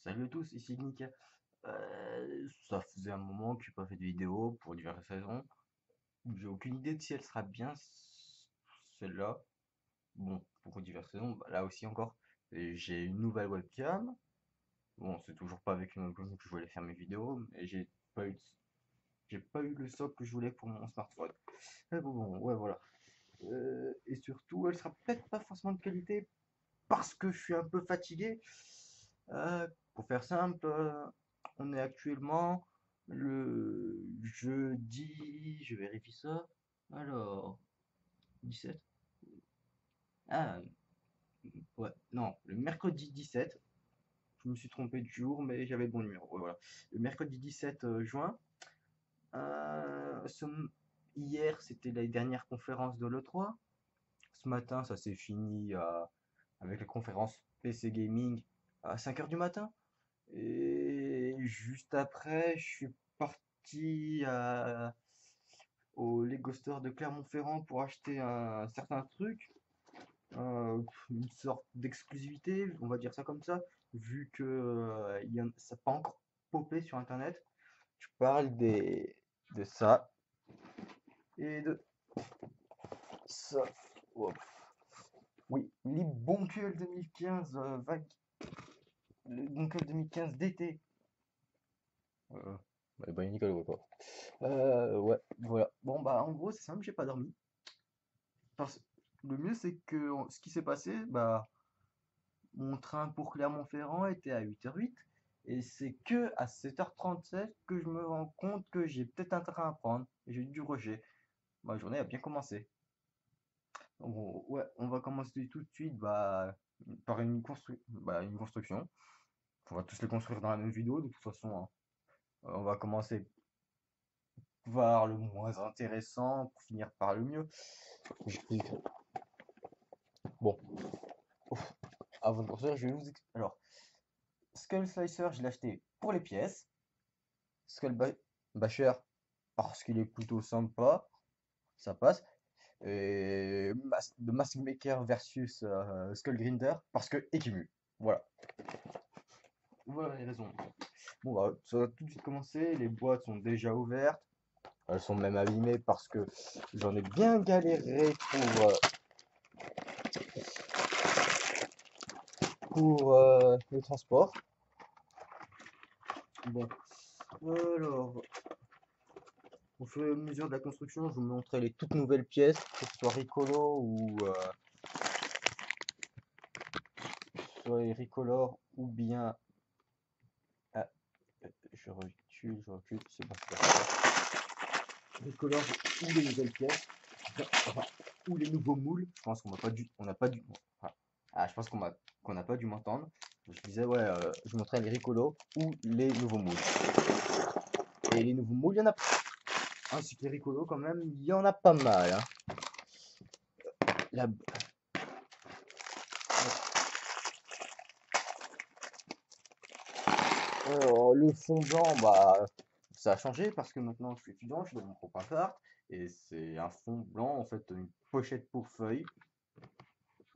Salut à tous, ici Nika. Ça faisait un moment que j'ai pas fait de vidéo pour diverses raisons. J'ai aucune idée de si elle sera bien celle-là. Bon, pour diverses raisons, bah, là aussi encore, j'ai une nouvelle webcam. Bon, c'est toujours pas avec une webcam que je voulais faire mes vidéos, mais j'ai pas eu le socle que je voulais pour mon smartphone. Mais bon, ouais, voilà. Et surtout, elle sera peut-être pas forcément de qualité parce que je suis un peu fatigué. Pour faire simple, on est actuellement le jeudi, je vérifie ça. Alors, 17. Ah, ouais, non, le mercredi 17. Je me suis trompé de jour, mais j'avais le bon numéro. Ouais, voilà. Le mercredi 17 juin. Euh, ce- Hier, c'était la dernière conférence de l'E3. Ce matin, ça s'est fini avec la conférence PC Gaming à 5 heures du matin. Et juste après, je suis parti au Lego Store de Clermont-Ferrand pour acheter un certain truc, une sorte d'exclusivité, on va dire ça comme ça, vu que ça n'a pas encore popé sur Internet. Je parle de ça et de ça. Hop. Oui, Libonkel 2015, le Bonkel 2015 d'été. Ouais, bah, nickel, ouais, quoi. Ouais, voilà. Bon, bah, en gros, c'est simple, j'ai pas dormi. Parce... Le mieux, c'est que ce qui s'est passé, bah, mon train pour Clermont-Ferrand était à 8h08. Et c'est que à 7h37 que je me rends compte que j'ai peut-être un train à prendre. Et j'ai dû roger. Ma journée a bien commencé. Donc, ouais, on va commencer tout de suite bah, par une construction. On va tous les construire dans la même vidéo, de toute façon, hein. On va commencer par le moins intéressant pour finir par le mieux. Bon, avant de construire, je vais vous expliquer. Alors, Skull Slicer, je l'ai acheté pour les pièces. Skull Basher, parce qu'il est plutôt sympa, ça passe. Et The Mask Maker versus Skull Grinder, parce que équimu. Voilà. Voilà les raisons. Bon, bah, ça va tout de suite commencer. Les boîtes sont déjà ouvertes. Elles sont même abîmées parce que j'en ai bien galéré pour le transport. Bon, alors, au fur et à mesure de la construction, je vous montrerai les toutes nouvelles pièces, que ce soit Ricolor ou bien. Ah, je recule, c'est bon. Ricolor ou les nouvelles pièces, enfin, ou les nouveaux moules. Je pense qu'on n'a pas dû, on n'a pas dû. Enfin, je pense qu'on n'a pas dû m'entendre. Je disais ouais, je montrais les Ricolos ou les nouveaux moules. Et les nouveaux moules, il y en a, ainsi que les Ricolos quand même, il y en a pas mal. Hein. La, Alors, le fond blanc, bah, ça a changé parce que maintenant je suis étudiant, je suis dans mon propre appart et c'est un fond blanc, en fait, une pochette pour feuilles.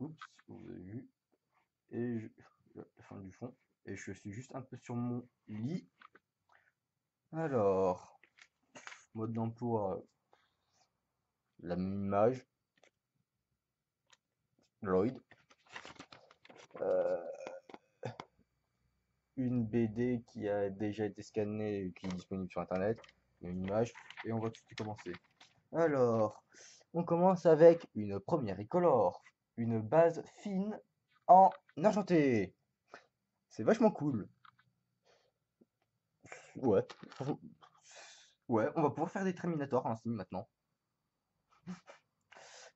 Oups, vous avez vu. Et la fin du fond. Et je suis juste un peu sur mon lit. Alors, mode d'emploi, la même image. Lloyd. Euh, une BD qui a déjà été scannée et qui est disponible sur internet. Une image. Et on va tout de suite commencer. Alors, on commence avec une première Ricolor, une base fine en argenté. C'est vachement cool. Ouais, ouais, on va pouvoir faire des Terminators ainsi maintenant.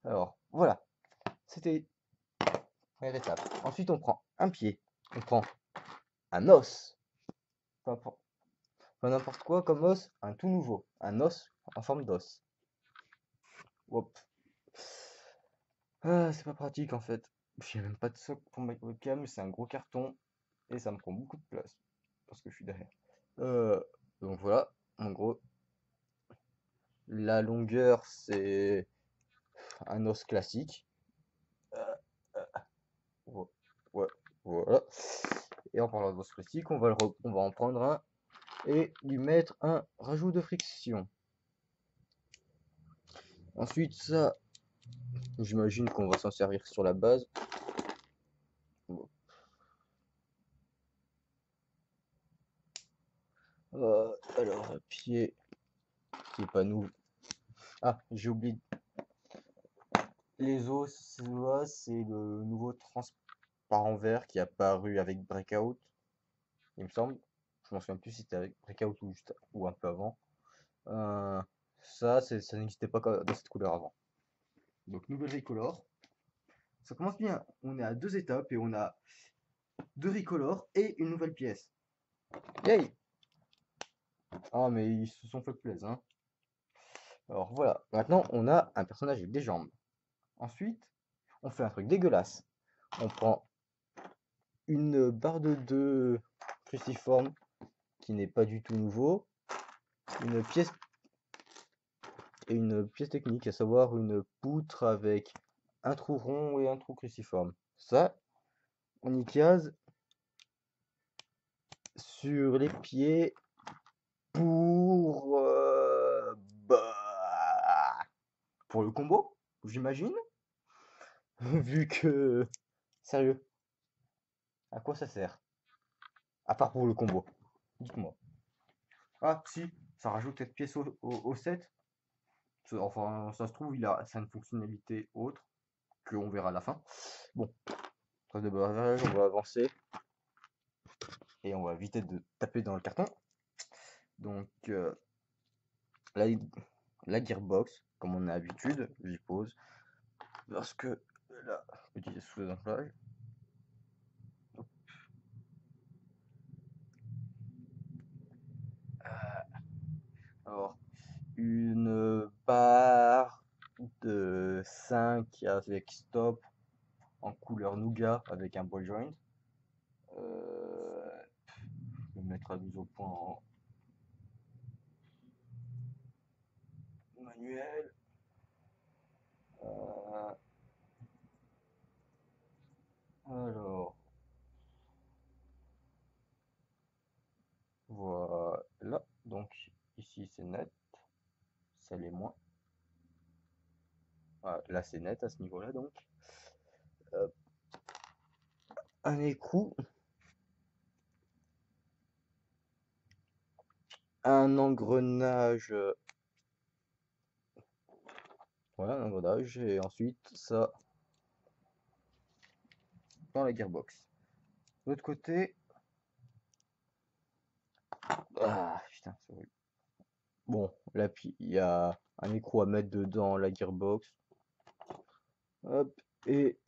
Alors, voilà, c'était la première étape. Ensuite, on prend un pied, on prend un os, pas n'importe quoi comme os, un tout nouveau, un os en forme d'os. Hop. Ah, c'est pas pratique en fait. J'ai même pas de socle pour ma webcam, c'est un gros carton et ça me prend beaucoup de place parce que je suis derrière. Euh, donc voilà, en gros, la longueur c'est un os classique. Euh, ouais, ouais, voilà. Et en parlant de brosse plastique, on va en prendre un et lui mettre un rajout de friction. Ensuite, ça, j'imagine qu'on va s'en servir sur la base. Bon. Alors, un pied qui est pas nous. Ah, j'ai oublié. Les os, là, c'est le nouveau transparent vert qui est apparu avec Breakout, il me semble. Je m'en souviens plus si c'était avec Breakout ou, juste, ou un peu avant. Ça n'existait pas dans cette couleur avant. Donc, nouvelle Recolor. Ça commence bien. On est à 2 étapes et on a 2 Recolor et une nouvelle pièce. Yay! Ah, mais ils se sont fait plaisir, hein. Alors voilà, maintenant on a un personnage avec des jambes. Ensuite, on fait un truc dégueulasse. On prend une barre de 2 cruciforme qui n'est pas du tout nouveau, une pièce technique, à savoir une poutre avec un trou rond et un trou cruciforme. Ça, on y case sur les pieds pour pour le combo, j'imagine. Vu que sérieux, à quoi ça sert? À part pour le combo, dites-moi. Ah si, ça rajoute cette pièce au set. Enfin, ça se trouve, ça a une fonctionnalité autre qu'on verra à la fin. Bon, trêve de bavardage, on va avancer et on va éviter de taper dans le carton. Donc, la gearbox, comme on a l'habitude, j'y pose. Parce que là, petit sous-emballage. Alors, une barre de 5 avec stop en couleur nougat avec un ball joint. Je vais mettre à mise au point en manuel. Alors, voilà. Donc, ici c'est net. Ça l'est moins. Voilà, là c'est net à ce niveau-là donc. Hop. Un écrou. Un engrenage. Voilà, un engrenage. Et ensuite ça dans la gearbox. De l'autre côté. Ah putain, c'est horrible. Bon, là il y a un écrou à mettre dedans la gearbox. Hop, et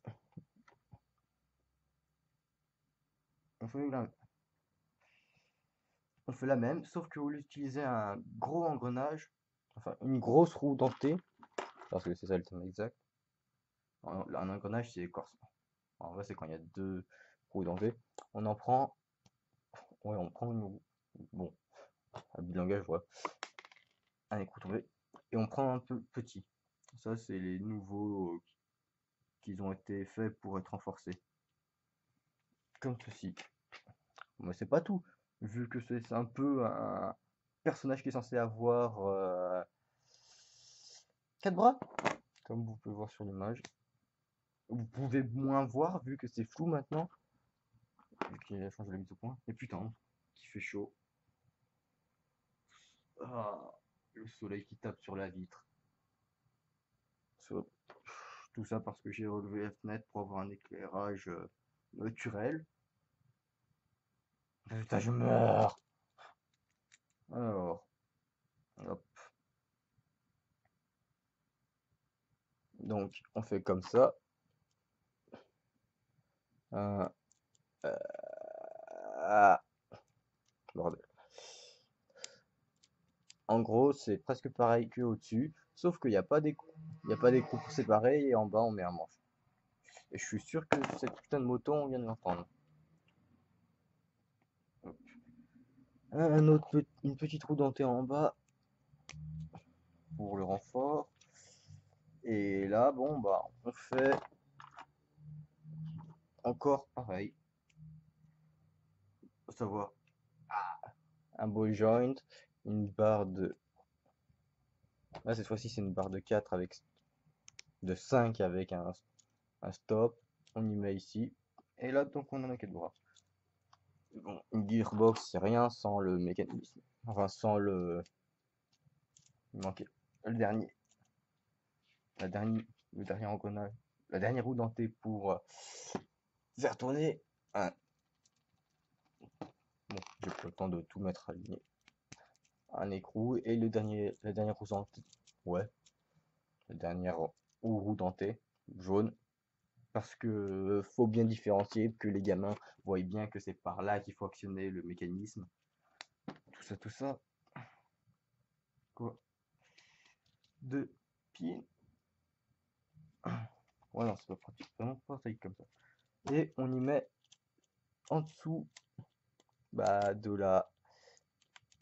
on fait la même, sauf que vous utilisez un gros engrenage, enfin une grosse roue dentée, parce que c'est ça le terme exact. Un engrenage c'est écorce. En vrai c'est quand il y a 2 roues dentées. On en prend, ouais on prend une roue, bon, un langage, voilà, un écrou tombé, et on prend un peu petit. Ça c'est les nouveaux qui ont été faits pour être renforcés. Comme ceci. Mais c'est pas tout, vu que c'est un peu un personnage qui est censé avoir 4 bras, comme vous pouvez voir sur l'image. Vous pouvez moins voir vu que c'est flou maintenant, vu qu'il a changé la mise au point. Et putain, qu'il fait chaud. Ah, le soleil qui tape sur la vitre. Tout ça parce que j'ai relevé la fenêtre pour avoir un éclairage naturel. Putain, je meurs. Alors, hop. Donc, on fait comme ça. Ah, bordel. En gros, c'est presque pareil que au-dessus, sauf qu'il n'y a pas d'écrou. Il n'y a pas d'écrou pour séparer et en bas on met un manche. Et je suis sûr que cette putain de moto, on vient de l'entendre. Une petite roue dentée en bas pour le renfort. Et là, bon, bah, on fait encore pareil. savoir un ball joint, une barre de... Là, cette fois-ci, c'est une barre de 4 avec... de 5 avec un stop. On y met ici. Et là, donc, on en a 4 bras. Bon, une gearbox, c'est rien sans le mécanisme. Enfin, sans le... Il manquait le dernier. Le dernier engrenage. La dernière roue dentée pour faire tourner. Bon, j'ai pas le temps de tout mettre aligné. Un écrou et la dernière roue dentée. Ouais, la dernière roue dentée, jaune. Parce que faut bien différencier, que les gamins voient bien que c'est par là qu'il faut actionner le mécanisme. Tout ça. Quoi? Deux pieds. Ouais, non, c'est pas pratique, vraiment pas pratique comme ça. Et on y met en dessous de la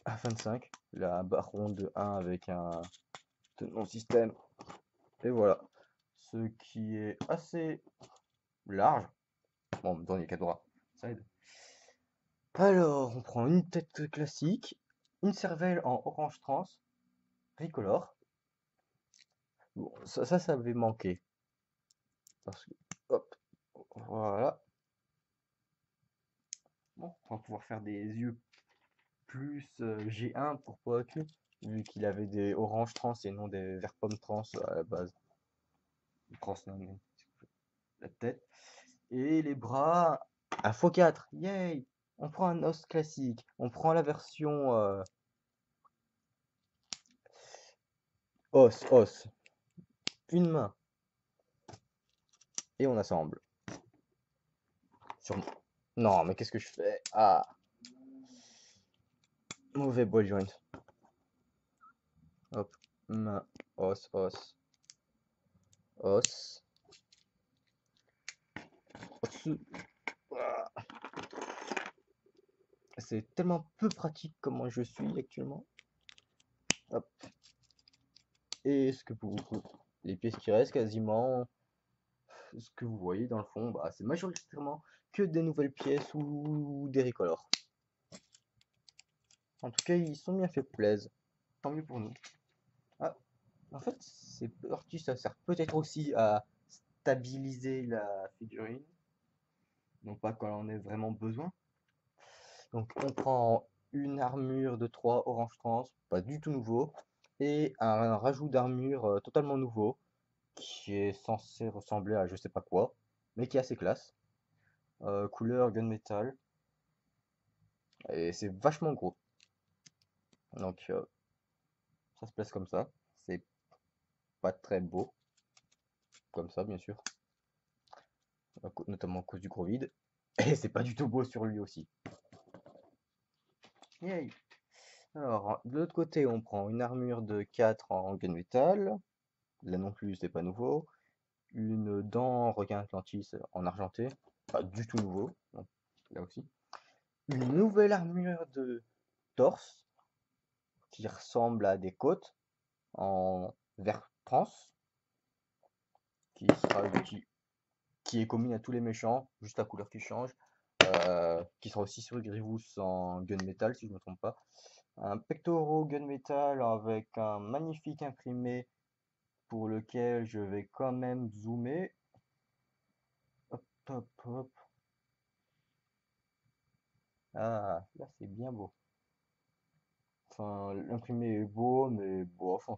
A25, la barre ronde de 1 avec un tenant système. Et voilà, ce qui est assez large. Bon, en même temps, il y a 4 bras, ça aide. Alors, on prend une tête classique, une cervelle en orange trans, tricolore. Bon, ça avait manqué. Parce que, hop, voilà. Bon, on va pouvoir faire des yeux plus G1 pour Poc, vu qu'il avait des orange trans et non des vert pomme trans à la base. Trans, non, la tête. Et les bras, à x4, yay! On prend un os classique, on prend la version os, une main, et on assemble. Non, mais qu'est-ce que je fais? Ah, mauvais ball joint. Hop, main, os, os. Ah. C'est tellement peu pratique comment je suis actuellement. Hop. Et ce que les pièces qui restent quasiment, ce que vous voyez dans le fond, c'est majoritairement que des nouvelles pièces ou des recolors. En tout cas, ils sont bien fait plaisir. Tant mieux pour nous. Ah, en fait, ces parties, ça sert peut-être aussi à stabiliser la figurine. Non pas quand on en ait vraiment besoin. Donc on prend une armure de 3 orange trans, pas du tout nouveau, et un rajout d'armure totalement nouveau, qui est censé ressembler à je sais pas quoi, mais qui est assez classe. Couleur gunmetal, et c'est vachement gros. Donc ça se place comme ça, c'est pas très beau, comme ça bien sûr, notamment à cause du gros vide, et c'est pas du tout beau sur lui aussi. Yay. Alors, de l'autre côté, on prend une armure de 4 en gunmetal, là non plus c'est pas nouveau, une dent requin Atlantis en argenté, pas du tout nouveau, donc, là aussi. Une nouvelle armure de torse qui ressemble à des côtes en vert trans, qui est commune à tous les méchants, juste la couleur qui change, qui sera aussi sur Grievous en gunmetal si je ne me trompe pas. Un pectoral gunmetal avec un magnifique imprimé pour lequel je vais quand même zoomer. Hop, hop, hop. Ah, là c'est bien beau. Enfin, l'imprimé est beau, mais bof,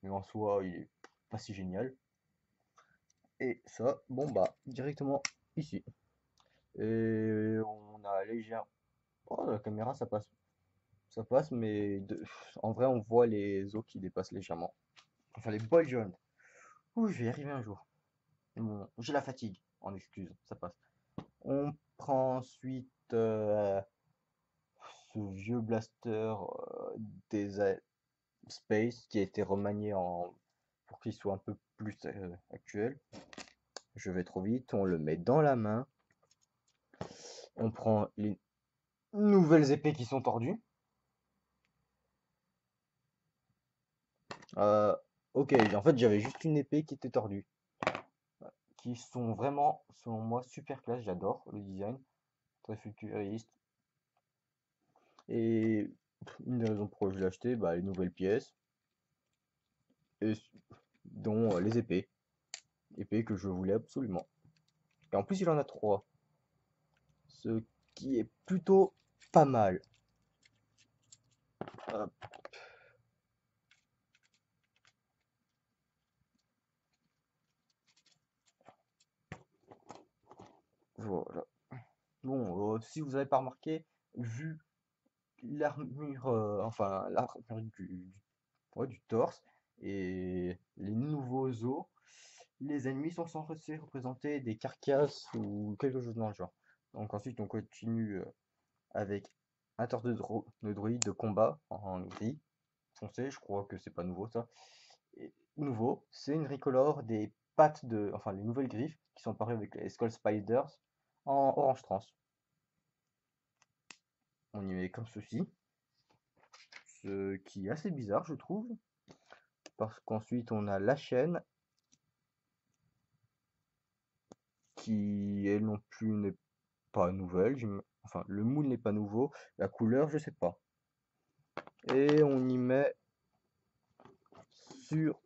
mais en soi, il est pas si génial. Et ça, bon directement ici. Et on a légère. Oh, la caméra, ça passe, mais en vrai, on voit les os qui dépassent légèrement. Enfin, les bols jaunes. Ouh, je vais y arriver un jour. Bon, j'ai la fatigue, en excuse, ça passe. On prend ensuite ce vieux blaster des Space qui a été remanié pour qu'il soit un peu plus actuel. Je vais trop vite, on le met dans la main. On prend les nouvelles épées qui sont tordues. Ok, en fait j'avais juste une épée qui était tordue. Qui sont vraiment, selon moi, super classe, j'adore le design. Très futuriste. Et une des raisons pour lesquelles je l'ai acheté, bah, les nouvelles pièces, et dont les épées que je voulais absolument. Et en plus, il en a 3, ce qui est plutôt pas mal. Hop, voilà. Bon, si vous n'avez pas remarqué, vu l'armure, enfin l'armure ouais, du torse et les nouveaux os, les ennemis sont censés représenter des carcasses ou quelque chose dans le genre. Donc ensuite on continue avec un torse de druide de combat en gris foncé, je crois que c'est pas nouveau ça. Et nouveau, c'est une recolor des pattes de, enfin les nouvelles griffes qui sont parues avec les Skull Spiders en orange trans. On y met comme ceci, ce qui est assez bizarre je trouve, parce qu'ensuite on a la chaîne qui elle non plus n'est pas nouvelle, enfin le moule n'est pas nouveau, la couleur je sais pas. Et on y met sur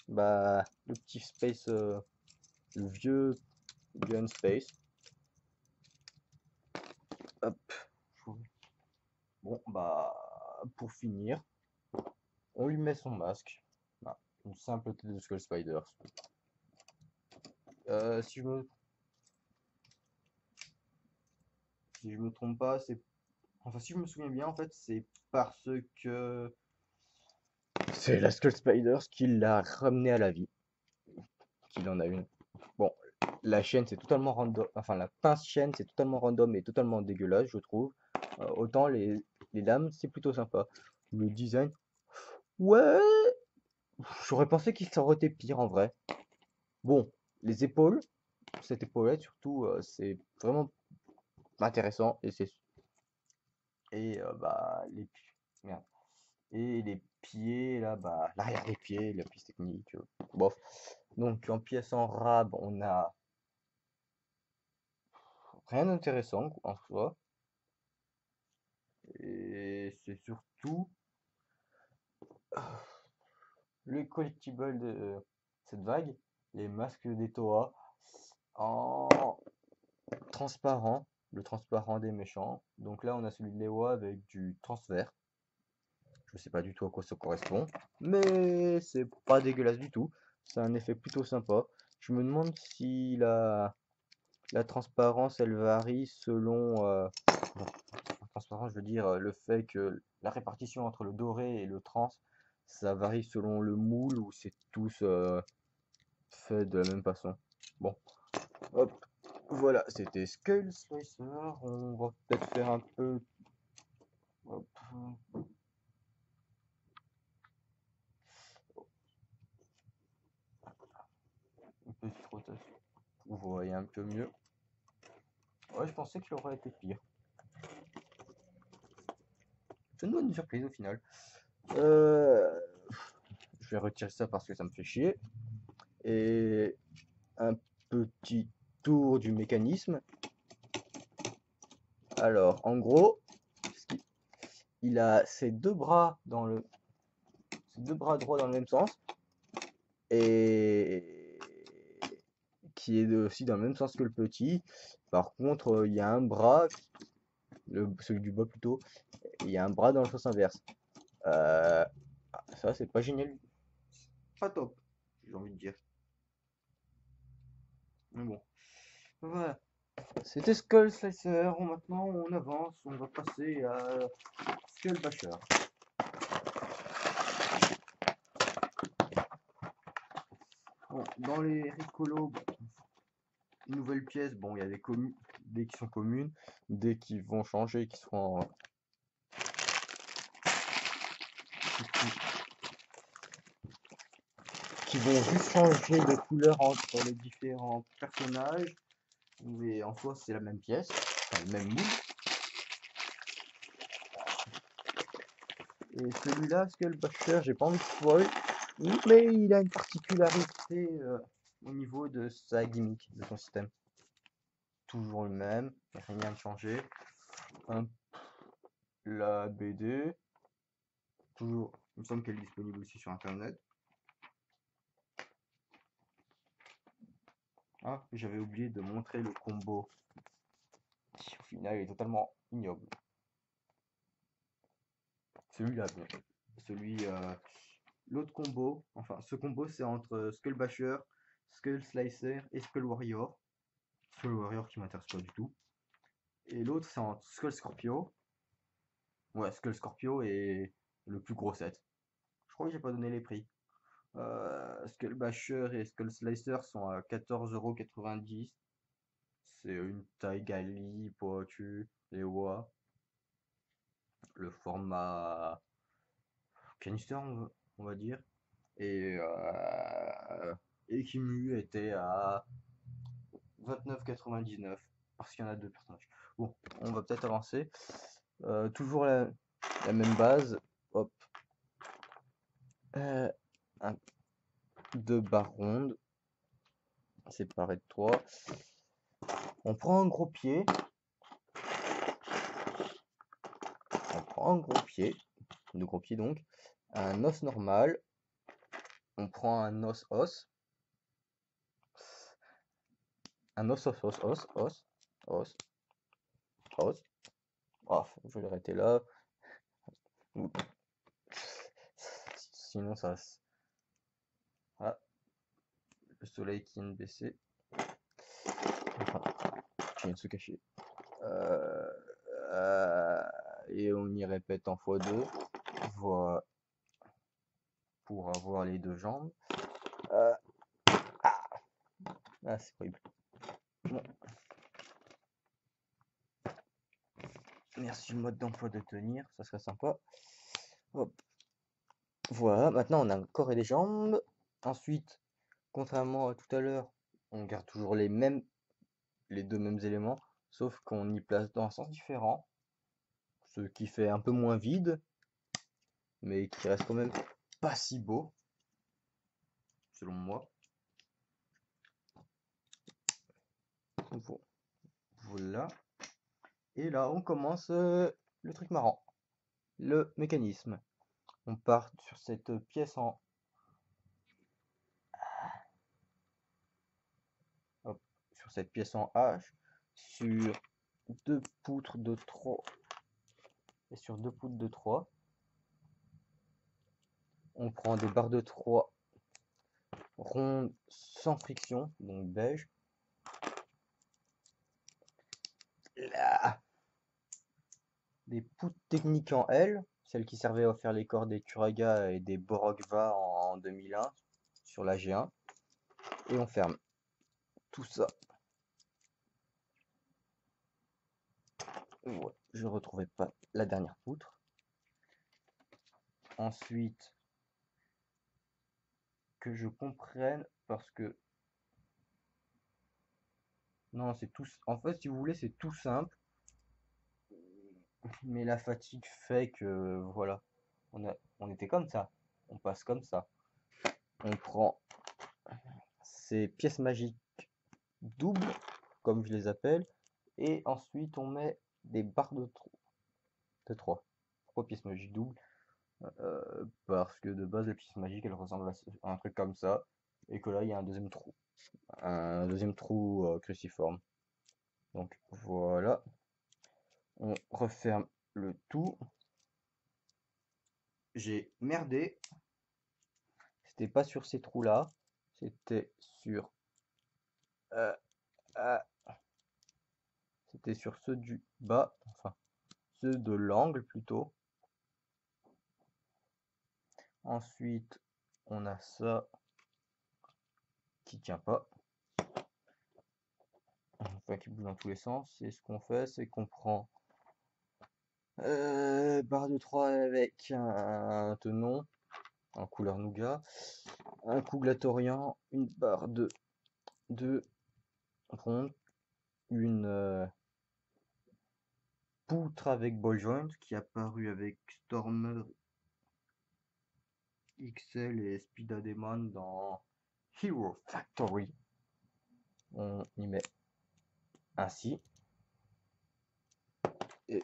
bah, le petit space, le vieux gun space. Hop. Bon bah pour finir, on lui met son masque. Voilà, une simple tête de Skull Spiders. Si je me trompe pas, c'est enfin si je me souviens bien en fait c'est parce que c'est la Skull Spiders qui l'a ramené à la vie, qu'il en a une. Bon, la chaîne c'est totalement random, enfin la pince chaîne c'est totalement random et totalement dégueulasse je trouve. Autant les lames c'est plutôt sympa. Le design, ouais, j'aurais pensé qu'il aurait été pire en vrai. Bon, les épaules, cette épaulette surtout, c'est vraiment intéressant et bah merde. Et les pieds là, bah l'arrière des pieds, la piste technique, bof. Donc en pièce en rab, on a rien d'intéressant en soi. Et c'est surtout le collectible de cette vague, les masques des Toa en transparent, le transparent des méchants. Donc là, on a celui de Lewa avec du transfert. Je sais pas du tout à quoi ça correspond, mais c'est pas dégueulasse du tout. C'est un effet plutôt sympa. Je me demande si la transparence, elle varie selon... bon, la transparence, je veux dire le fait que la répartition entre le doré et le trans, ça varie selon le moule ou c'est tous fait de la même façon. Bon, hop, voilà, c'était Skull Slicer. On va peut-être faire un peu... Hop, une petite rotation. Vous voyez un peu mieux. Ouais, je pensais qu'il aurait été pire. C'est une bonne surprise au final. Je vais retirer ça parce que ça me fait chier. Et un petit tour du mécanisme. Alors, en gros, il a ses deux bras droits dans le même sens et qui est aussi dans le même sens que le petit. Par contre, il y a un bras, celui du bas plutôt, il y a un bras dans le sens inverse. Euh, Ça, c'est pas génial. Pas top, j'ai envie de dire. Mais bon, voilà. C'était Skull Slicer. Maintenant, on avance. On va passer à Skull Basher. Bon, dans les Ricolos, nouvelles pièces, bon, il y a des qui sont communes, des qui vont changer, qui vont juste changer de couleur entre les différents personnages, mais en soi c'est la même pièce, enfin le même moule. Et celui-là, Skullbusher, j'ai pas envie de spoil, mais il a une particularité au niveau de sa gimmick, de son système. Toujours le même, rien de changé. la BD, toujours, il me semble qu'elle est disponible aussi sur internet. Ah, j'avais oublié de montrer le combo qui au final est totalement ignoble. Celui-là, bien. Celui, l'autre combo, enfin ce combo c'est entre Skull Basher, Skull Slicer et Skull Warrior. Skull Warrior qui m'intéresse pas du tout. Et l'autre c'est entre Skull Scorpio. Ouais, Skull Scorpio et le plus gros set. Je crois que j'ai pas donné les prix. Skull Basher et Skull Slicer sont à 14,90 €. C'est une taille Gali, poitu, les Wa. Le format canister, on va dire. Et Ekimu était à 29,99 parce qu'il y en a deux personnages. Bon, on va peut-être avancer. Toujours la même base. Hop. Deux barres rondes séparées de 3. On prend un gros pied. De gros pied donc. Un os normal. On prend un os. Un os. Oh, je vais l'arrêter là. Sinon ça... Ah, le soleil qui vient de baisser. Enfin, qui vient de se cacher. Et on y répète en x2. Voilà. Pour avoir les deux jambes. Ah, c'est horrible. Bon. Merci le mode d'emploi de tenir, ça serait sympa. Hop. Voilà, maintenant on a le corps et les jambes. Ensuite, contrairement à tout à l'heure, on garde toujours les deux mêmes éléments, sauf qu'on y place dans un sens différent, ce qui fait un peu moins vide, mais qui reste quand même pas si beau, selon moi. Voilà. Et là, on commence le truc marrant, le mécanisme. On part sur cette pièce en... Hop, sur cette pièce en H, sur deux poutres de 3 et sur deux poutres de 3. On prend des barres de 3 rondes sans friction, donc beige. Là, des poutres techniques en L, celles qui servaient à faire les corps des Kuraga et des Borogva en 2001 sur la G1. Et on ferme tout ça. Ouais, je retrouvais pas la dernière poutre. Ensuite, que je comprenne, parce que non, c'est tout. En fait, si vous voulez, c'est tout simple, mais la fatigue fait que voilà, on était comme ça, on passe comme ça. On prend ces pièces magiques doubles, comme je les appelle, et ensuite on met des barres de 3. Pourquoi pièces magiques doubles? Parce que de base, les pièces magiques elles ressemblent à un truc comme ça, et que là il y a un deuxième trou cruciforme. Donc voilà, on referme le tout. J'ai merdé, c'était pas sur ces trous là, c'était sur c'était sur ceux du bas, enfin ceux de l'angle plutôt. Ensuite on a ça qui tient pas, enfin qui bouge dans tous les sens. Et ce qu'on fait, c'est qu'on prend barre de 3 avec un tenon en couleur nougat, un couglatorian, une barre de 2 rondes, une poutre avec ball joint qui est apparue avec Stormer XL et Spida Demon dans Hero Factory. On y met ainsi. Et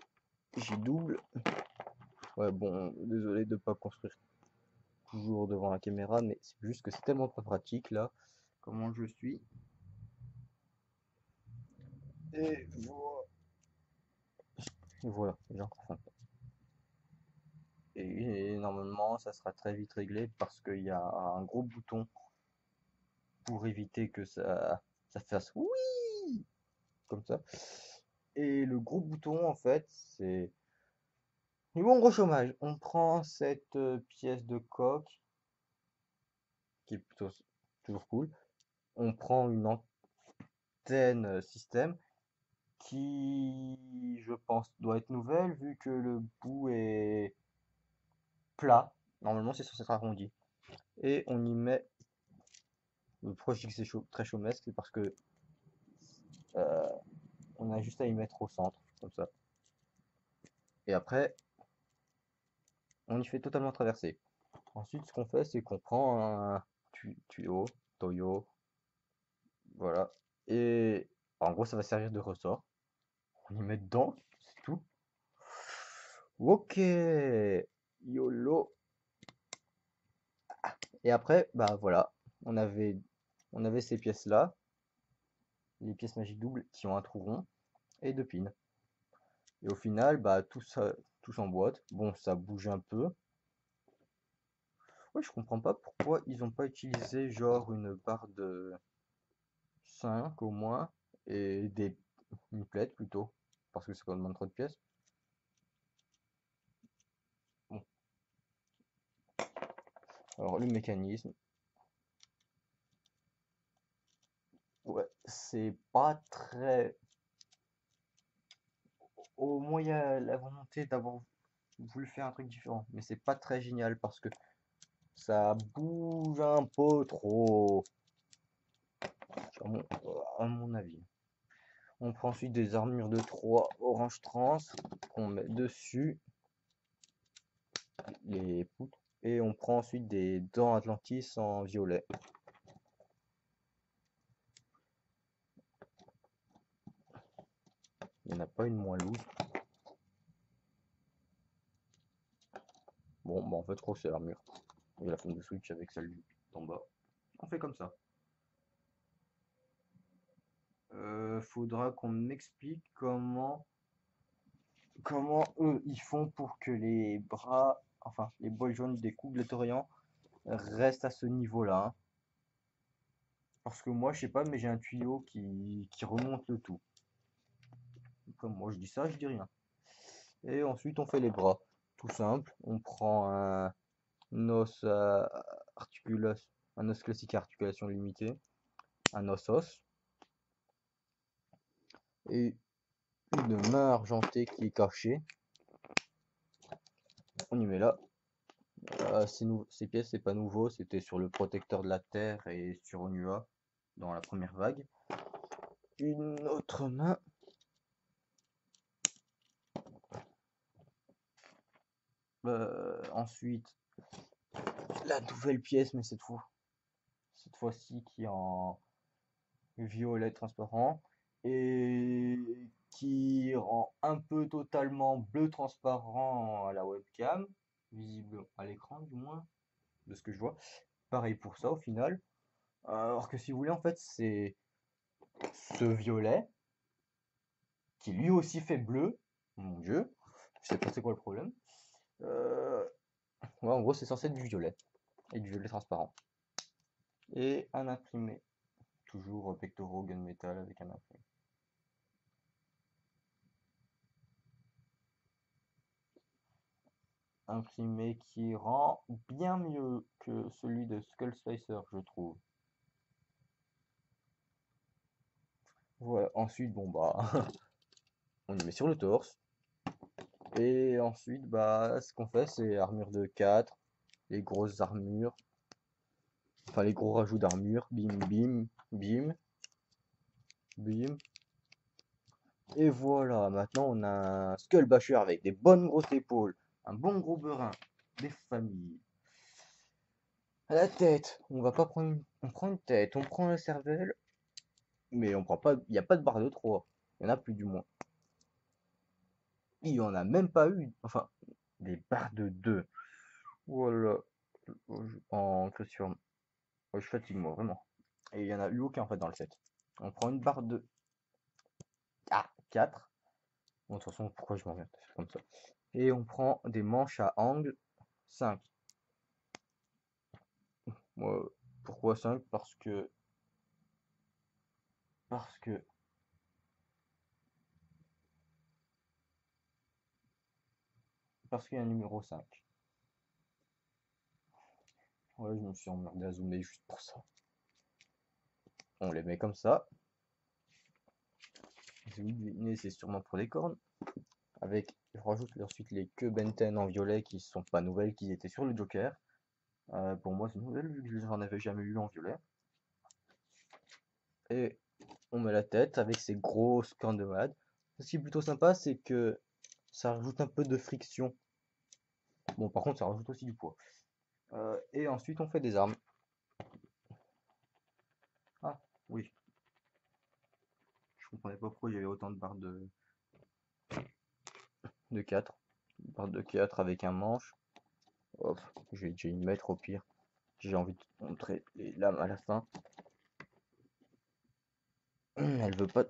J'y double. Ouais, bon, désolé de pas construire toujours devant la caméra, mais c'est juste que c'est tellement pas pratique là, comment je suis. Et voilà, j'ai encore faim. Et normalement, ça sera très vite réglé parce qu'il y a un gros bouton pour éviter que ça fasse oui comme ça. Et le gros bouton, en fait, c'est niveau en gros chômage. On prend cette pièce de coque qui est plutôt toujours cool. On prend une antenne système qui, je pense, doit être nouvelle vu que le bout est plat. Normalement, c'est censé être arrondi. Et on y met. Pourquoi je dis que c'est très chaumesque, c'est parce que euh, on a juste à y mettre au centre, comme ça. Et après, on y fait totalement traverser. Ensuite, ce qu'on fait, c'est qu'on prend un tuyau, Toyo, voilà. Et en gros, ça va servir de ressort. On y met dedans, c'est tout. Ok, YOLO. Et après, bah voilà, on avait ces pièces-là, les pièces magiques doubles qui ont un trou rond et deux pins. Et au final, bah tout ça, tout s'emboîte. Bon, ça bouge un peu. Ouais, je comprends pas pourquoi ils ont pas utilisé genre une barre de 5 au moins et une plaide plutôt, parce que ça demande trop de pièces. Bon, alors le mécanisme, ouais, c'est pas très. Au moins, il y a la volonté d'avoir voulu faire un truc différent, mais c'est pas très génial parce que ça bouge un peu trop, à mon avis. On prend ensuite des armures de 3 orange trans qu'on met dessus les poutres et on prend ensuite des dents Atlantis en violet. Il n'y en a pas une moins loose. Bon, bah en fait, je crois que c'est l'armure. Il y a la forme de Switch avec celle d'en bas. On fait comme ça. Faudra qu'on m'explique comment eux ils font pour que les bras, enfin les bols jaunes des Cougletorians restent à ce niveau-là, hein. Parce que moi, je sais pas, mais j'ai un tuyau qui remonte le tout. Comme moi, je dis ça, je dis rien. Et ensuite, on fait les bras. Tout simple. On prend un os un os classique à articulation limitée, un os et une main argentée qui est cachée. On y met là. Ces pièces, c'est pas nouveau, c'était sur le protecteur de la Terre et sur Onua dans la première vague. Une autre main. Ensuite, la nouvelle pièce, mais cette fois-ci qui est en violet transparent et qui rend un peu totalement bleu transparent à la webcam, visible à l'écran du moins, de ce que je vois. Pareil pour ça au final. Alors que si vous voulez, en fait, c'est ce violet qui lui aussi fait bleu. Mon dieu, je sais pas c'est quoi le problème. Euh, ouais, en gros, c'est censé être du violet et du violet transparent. Et un imprimé, toujours pectoraux gunmetal avec un imprimé. Imprimé qui rend bien mieux que celui de Skull Slicer, je trouve. Voilà, ensuite, bon bah, on y met sur le torse. Et ensuite, bah, ce qu'on fait, c'est armure de 4, les grosses armures, enfin les gros rajouts d'armure, bim, bim, bim, bim. Et voilà, maintenant on a un Skull Basher avec des bonnes grosses épaules, un bon gros berin, des familles. À la tête, on va pas prendre on prend une tête, on prend la cervelle, mais on prend pas, il n'y a pas de barre de 3, il y en a plus du moins. Il y en a même pas eu. Enfin, des barres de 2. Voilà. En question. Je fatigue moi, vraiment. Et il y en a eu aucun en fait dans le set. On prend une barre de 4. Bon, de toute façon, pourquoi je m'emmerde de faire comme ça? Et on prend des manches à angle 5. Moi, pourquoi 5? Parce que parce qu'il y a un numéro 5. Ouais, je me suis emmerdé à zoomer juste pour ça. On les met comme ça. C'est sûrement pour les cornes. Avec, je rajoute ensuite les queues Benten en violet qui sont pas nouvelles, qui étaient sur le Joker. Pour moi, c'est nouvelle vu que j'en avais jamais eu en violet. Et on met la tête avec ces grosses cornes de malade. Ce qui est plutôt sympa, c'est que ça rajoute un peu de friction. Bon, par contre, ça rajoute aussi du poids. Et ensuite, on fait des armes. Ah, oui. Je comprenais pas pourquoi il y avait autant de barres de 4. Barre de 4 avec un manche. Hop, je vais déjà y mettre au pire. J'ai envie de te montrer les lames à la fin. Elle veut pas.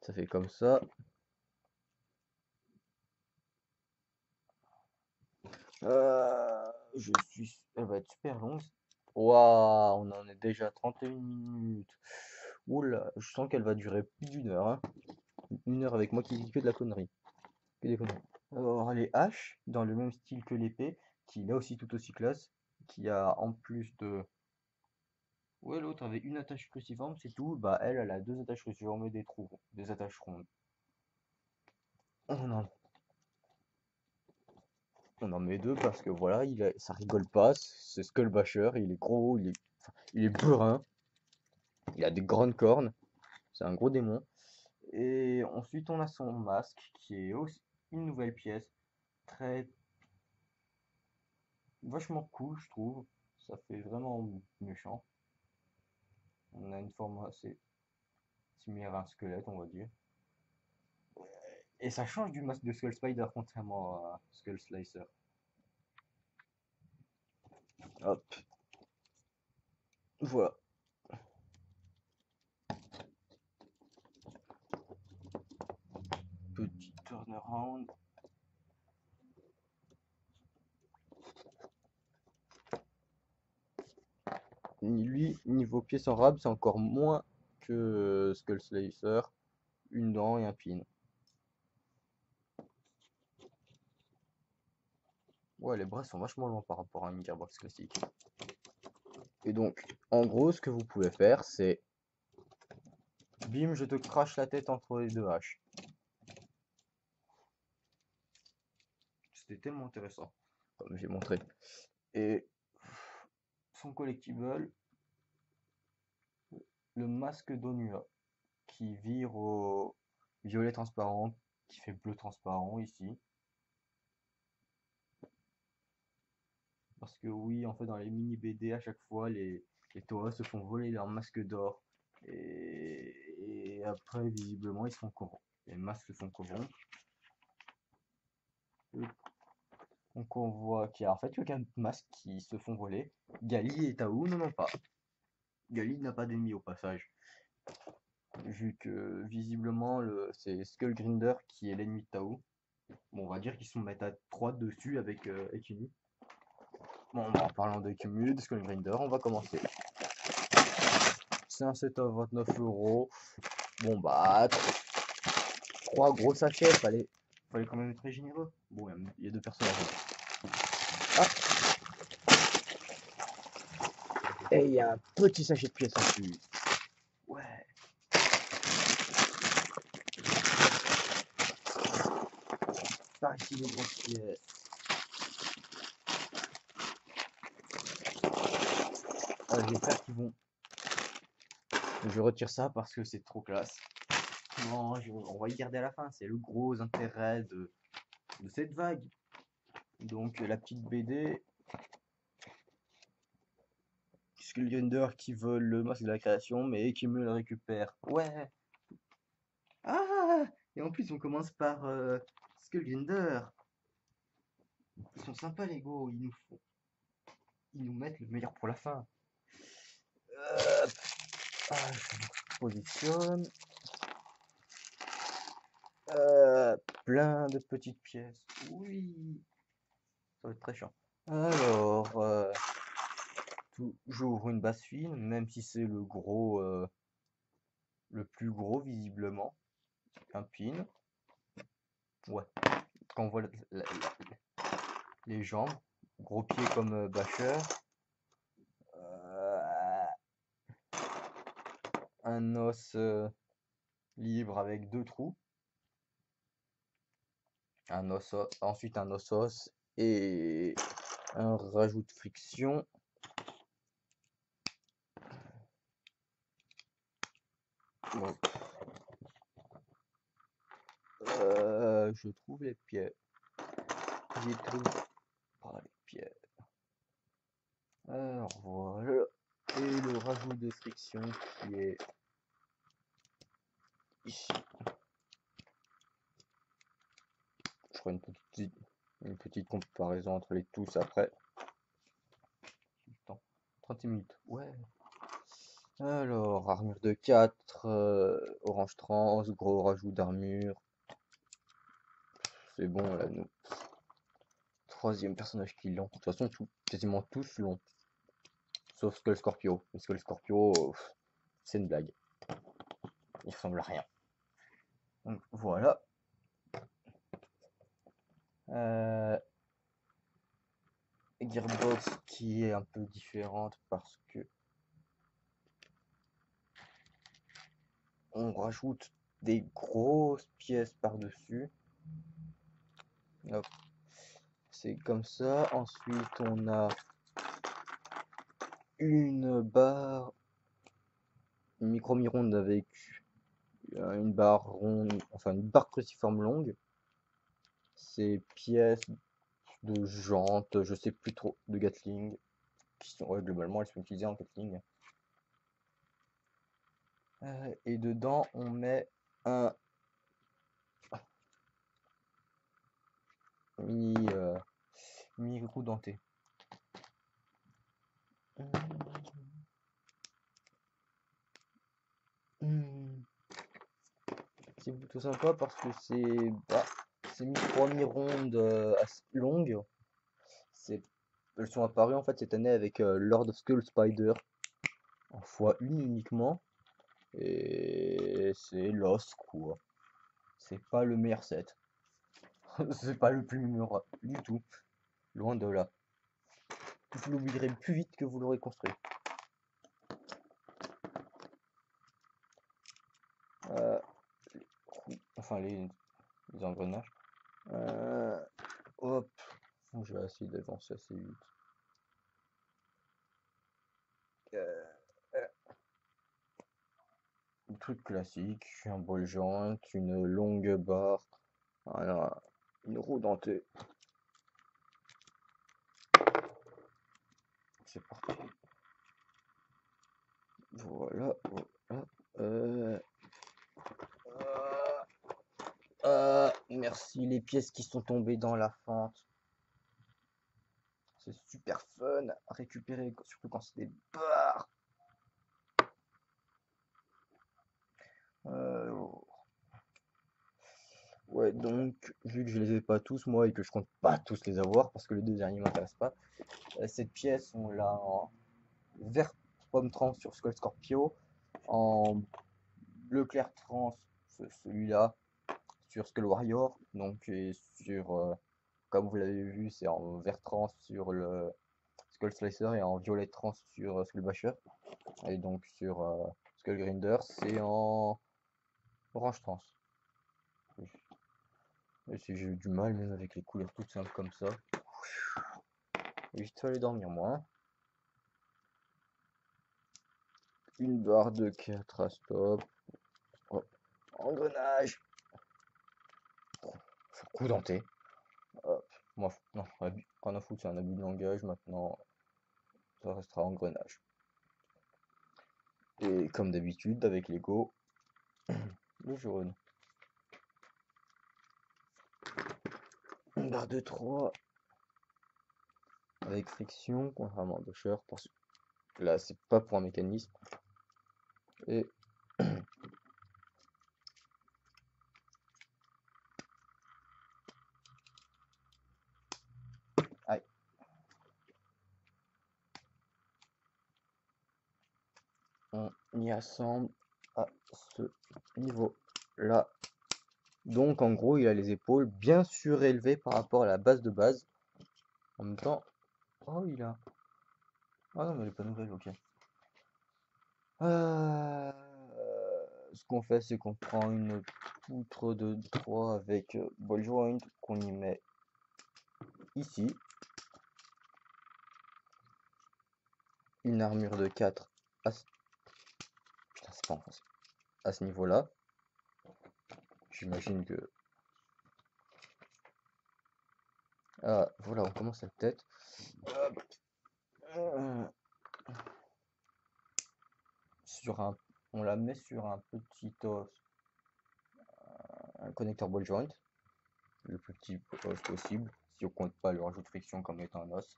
Ça fait comme ça. Elle va être super longue. Waouh, on en est déjà à 31 minutes. Oula, je sens qu'elle va durer plus d'une heure, hein. Une heure avec moi qui dis que de la connerie. Que des conneries. Alors, les haches, dans le même style que l'épée, qui là aussi tout aussi classe, qui a en plus de. Ouais, l'autre avait une attache cruciforme, c'est tout. Bah, elle a deux attaches cruciformes et des trous, des attaches rondes. On en, on en met deux parce que voilà, ça rigole pas. C'est Skullbasher, il est gros, il est brun, il a des grandes cornes. C'est un gros démon. Et ensuite, on a son masque qui est aussi une nouvelle pièce. Très vachement cool, je trouve. Ça fait vraiment méchant. On a une forme assez similaire à un squelette, on va dire. Et ça change du masque de Skull Spider, contrairement à Skull Slicer. Hop, voilà. Petit turnaround. Lui, niveau pièce en rab, c'est encore moins que Skull Slicer. Une dent et un pin. Ouais, les bras sont vachement longs par rapport à une gearbox classique. Et donc, en gros, ce que vous pouvez faire, c'est bim, je te crache la tête entre les deux haches. C'était tellement intéressant, comme j'ai montré. Et son collectible, le masque d'Onua, qui vire au violet transparent, qui fait bleu transparent ici. Parce que oui, en fait, dans les mini BD, à chaque fois, les Toa se font voler leur masque d'or. Et après, visiblement, ils se font corrompre. Les masques se font corrompre. Donc on voit qu'il y a en fait aucun masque qui se font voler. Gali et Tao n'en ont pas. Gali n'a pas d'ennemi au passage. Vu que visiblement c'est Skullgrinder qui est l'ennemi de Tao. Bon, on va dire qu'ils se mettent à 3 dessus avec Ekimi. Bon, en parlant d'Ekimi, de Skullgrinder, on va commencer. C'est un set à 29 €. Bon bah, 3 gros sachets, fallait quand même être très généreux. Bon, il y a deux personnages. Ah, et il y a un petit sachet de pièces en plus. Ouais. Par ici les grosses pièces. J'espère qu'ils vont. Je retire ça parce que c'est trop classe. Non, on va y garder à la fin. C'est le gros intérêt de cette vague. Donc la petite BD. Skullgrinder qui vole le masque de la création, mais qui me le récupère. Ouais. Ah. Et en plus, on commence par Skullgrinder. Ils sont sympas les Go, ils nous mettent le meilleur pour la fin. Euh, je positionne. Plein de petites pièces. Oui, ça va être très chiant. Alors, j'ouvre une base fine, même si c'est le plus gros visiblement. Un pin. Ouais. Quand on voit les jambes, gros pied comme Basher. Un os libre avec 2 trous. Ensuite un os et un rajout de friction. Bon. Je trouve les pieds. J'y trouve pas les pieds. Alors voilà. Et le rajout de friction qui est ici. Je ferai une petite comparaison entre les tous après. 36 minutes. Ouais. Alors, armure de 4, orange trans, gros rajout d'armure. C'est bon là, nous. Troisième personnage qui l'ont. De toute façon, quasiment tous l'ont. Sauf Skull Scorpio. Mais Skull Scorpio, c'est une blague. Il ressemble à rien. Donc voilà. Gearbox qui est un peu différente parce que on rajoute des grosses pièces par-dessus. C'est comme ça. Ensuite, on a une barre micro-mi-ronde avec une barre ronde, enfin une barre cruciforme longue. Ces pièces de jantes, je sais plus trop, de Gatling, qui sont, ouais, globalement, elles sont utilisées en Gatling. Et dedans, on met un mini roue dentée. C'est plutôt sympa parce que c'est micro-mi-rondes assez longues. Elles sont apparues en fait cette année avec Lord of Skull Spider en x1 uniquement. Et c'est l'os quoi. C'est pas le meilleur set. C'est pas le plus mémorable du tout. Loin de là. Vous l'oublierez plus vite que vous l'aurez construit. Enfin les engrenages. Hop. Je vais essayer d'avancer assez vite. Le truc classique, un ball joint, une longue barre, voilà, une roue dentée. C'est parti. Voilà, voilà. Merci les pièces qui sont tombées dans la fente. C'est super fun à récupérer, surtout quand c'est des barres. Ouais, donc, vu que je les ai pas tous, moi, et que je compte pas tous les avoir, parce que les deux derniers m'intéressent pas, cette pièce, on l'a en vert pomme trans sur Skull Scorpio, en bleu clair trans, celui-là, sur Skull Warrior, donc, et sur, comme vous l'avez vu, c'est en vert trans sur le Skull Slicer et en violet trans sur Skull Basher, et donc sur Skull Grinder, c'est en orange trans. Et si j'ai eu du mal, même avec les couleurs toutes simples comme ça. Vite aller dormir, moi. Hein. Une barre de 4 à stop. Oh. Engrenage. Coup denté. Hop. Moi, non, rien à foutre, c'est un abus de langage. Maintenant, ça restera engrenage. Et comme d'habitude, avec Lego, le jaune. Une barre de 3 avec friction, contrairement à Dosher, parce que là c'est pas pour un mécanisme. Et aïe. On y assemble à ce niveau là. Donc en gros il a les épaules bien surélevées par rapport à la base de base. En même temps, oh il a... Ah non mais elle est pas nouvelle, ok. Ce qu'on fait c'est qu'on prend une poutre de 3 avec ball joint qu'on y met ici. Une armure de 4 à ce... Putain, c'est pas en français. À ce niveau-là. J'imagine que... Ah, voilà, on commence la tête. Hop. Sur un... On la met sur un petit os, un connecteur ball joint, le plus petit os possible, si on compte pas le rajout de friction comme étant un os,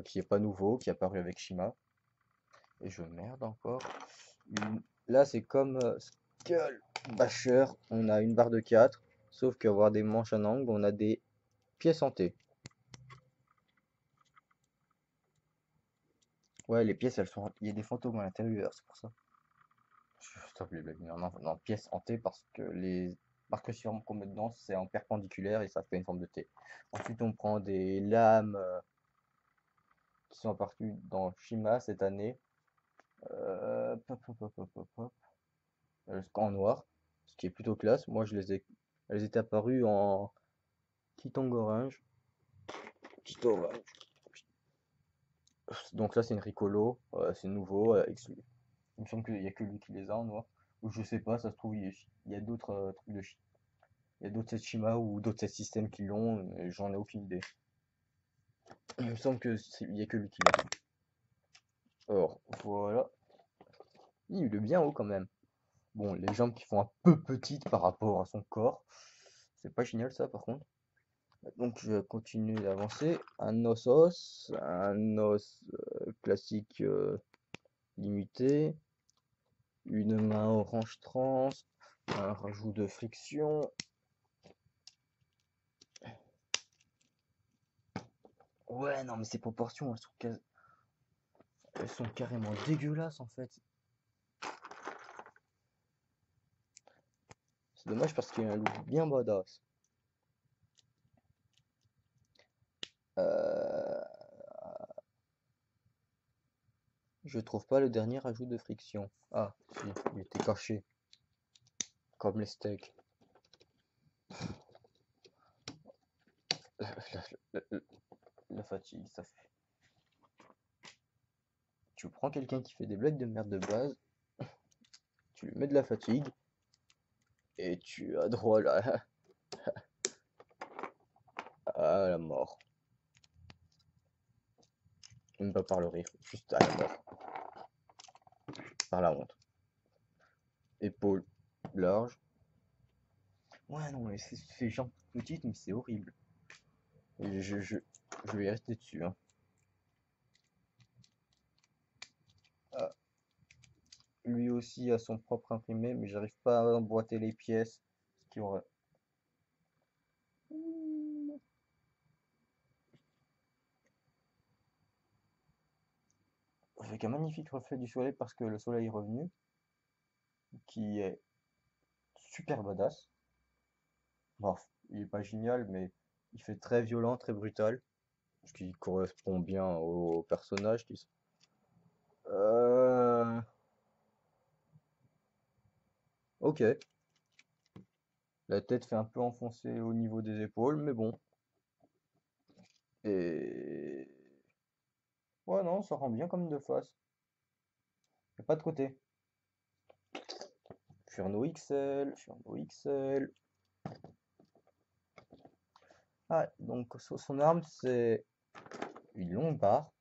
qui est pas nouveau, qui est apparu avec Shima. Et je merde encore. Là, c'est comme Skull Basher, on a une barre de 4, sauf qu'avoir des manches en angle, on a des pièces en T. Ouais, les pièces, elles sont... Il y a des fantômes à l'intérieur, c'est pour ça. Stop les blagues. Non, non, non, pièces en T parce que les marqueurs qu'on met dedans, c'est en perpendiculaire et ça fait une forme de T. Ensuite, on prend des lames qui sont apparues dans Shima cette année. Pop, pop, pop, pop, pop, pop. En noir, ce qui est plutôt classe. Moi, elles étaient apparues en Kitong orange. Petit orange. Donc là, c'est une Ricolo, c'est nouveau. Il me semble qu'il n'y a que lui qui les a en noir. Ou je sais pas, ça se trouve, il y a d'autres trucs de il y a d'autres Setshima ou d'autres set systèmes qui l'ont, mais j'en ai aucune idée. Il me semble il y a que lui qui l'a. Alors, voilà. Il est bien haut quand même. Bon, les jambes qui font un peu petites par rapport à son corps. C'est pas génial ça par contre. Donc je continue d'avancer. Un os, un os classique limité. Une main orange trans. Un rajout de friction. Ouais, non mais ces proportions, elles sont carrément dégueulasses en fait. C'est dommage parce qu'il a un look bien badass. Euh, Je trouve pas le dernier ajout de friction. Ah, si, il était caché. Comme les steaks. La, la- la- la fatigue, ça fait. Tu prends quelqu'un qui fait des blagues de merde de base, tu lui mets de la fatigue, et tu as droit là à la mort. Même pas par le rire, juste à la mort. Par la honte. Épaules larges. Ouais, non, mais c'est jambes petites, mais c'est horrible. Et je vais y rester dessus. Hein. Ah, lui aussi a son propre imprimé, mais j'arrive pas à emboîter les pièces. Ce qui aurait... Avec un magnifique reflet du soleil parce que le soleil est revenu, qui est super badass. Bon, il est pas génial, mais il fait très violent, très brutal, ce qui correspond bien au personnage. Euh... Ok, la tête fait un peu enfoncer au niveau des épaules, mais bon. Et ouais, non, ça rend bien comme de face. Y a pas de côté. Furno XL, Furno XL. Ah, donc son arme, c'est une longue barre,